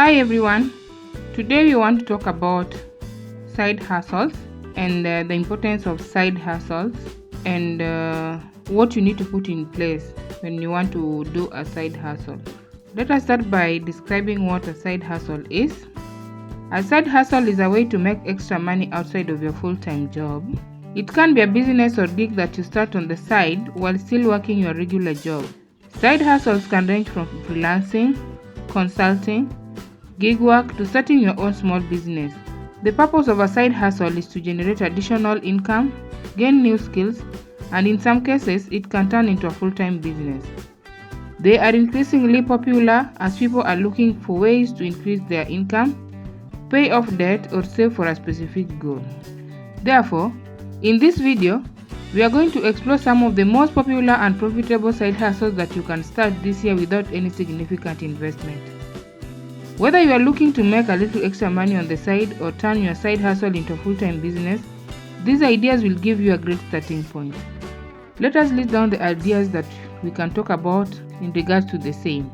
Hi everyone, today we want to talk about side hustles and the importance of side hustles and what you need to put in place when you want to do a side hustle. Let us start by describing what a side hustle is. A side hustle is a way to make extra money outside of your full-time job. It can be a business or gig that you start on the side while still working your regular job. Side hustles can range from freelancing, consulting, gig work to starting your own small business. The purpose of a side hustle is to generate additional income, gain new skills, and in some cases, it can turn into a full-time business. They are increasingly popular as people are looking for ways to increase their income, pay off debt, or save for a specific goal. Therefore, in this video, we are going to explore some of the most popular and profitable side hustles that you can start this year without any significant investment. Whether you are looking to make a little extra money on the side or turn your side hustle into a full-time business, these ideas will give you a great starting point. Let us list down the ideas that we can talk about in regards to the same.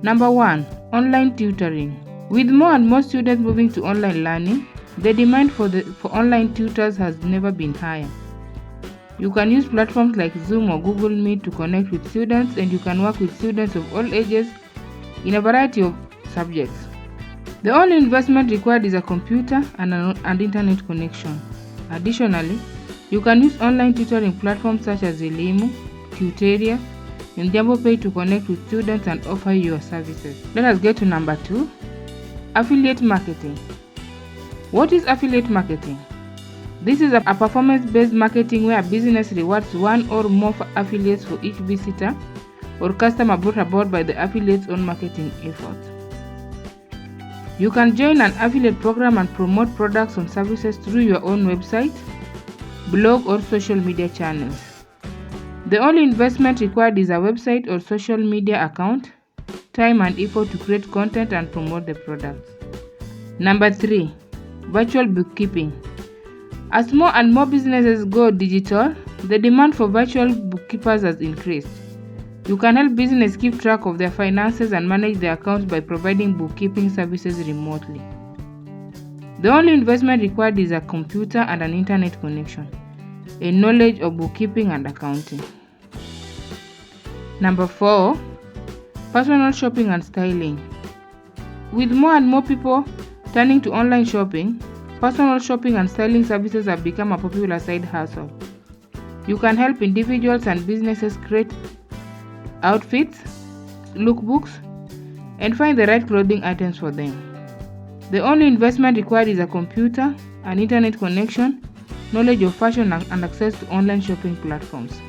Number 1. Online tutoring. With more and more students moving to online learning, the demand for online tutors has never been higher. You can use platforms like Zoom or Google Meet to connect with students, and you can work with students of all ages in a variety of subjects. The only investment required is a computer and an internet connection. Additionally, you can use online tutoring platforms such as Elimu, Tutoria, and JamboPay to connect with students and offer your services. Let us get to number 2. Affiliate marketing. What is affiliate marketing? This is a performance-based marketing where a business rewards one or more affiliates for each visitor or customer brought aboard by the affiliate's own marketing efforts. You can join an affiliate program and promote products and services through your own website, blog, or social media channels. The only investment required is a website or social media account, time and effort to create content and promote the products. Number 3. Virtual bookkeeping. As more and more businesses go digital, the demand for virtual bookkeepers has increased. You can help business keep track of their finances and manage their accounts by providing bookkeeping services remotely. The only investment required is a computer and an internet connection, a knowledge of bookkeeping and accounting. Number 4. Personal shopping and styling. With more and more people turning to online shopping, personal shopping and styling services have become a popular side hustle. You can help individuals and businesses create outfits, lookbooks, and find the right clothing items for them. The only investment required is a computer, an internet connection, knowledge of fashion, and access to online shopping platforms.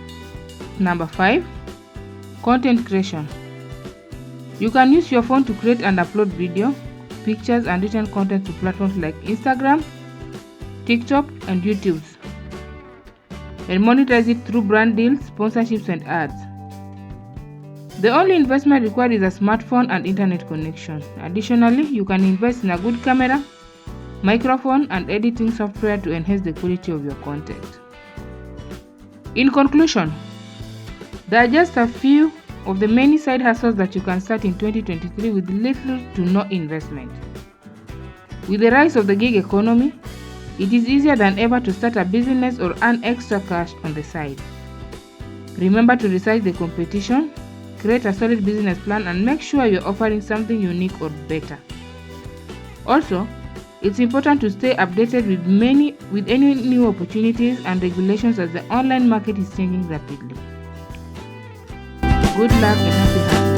Number 5. Content creation. You can use your phone to create and upload video, pictures, and written content to platforms like Instagram, TikTok, and YouTube, and monetize it through brand deals, sponsorships, and ads. The only investment required is a smartphone and internet connection. Additionally, you can invest in a good camera, microphone, and editing software to enhance the quality of your content. In conclusion, there are just a few of the many side hustles that you can start in 2023 with little to no investment. With the rise of the gig economy, it is easier than ever to start a business or earn extra cash on the side. Remember to research the competition, create a solid business plan, and make sure you're offering something unique or better. Also, it's important to stay updated with any new opportunities and regulations as the online market is changing rapidly. Good luck and happy hustling.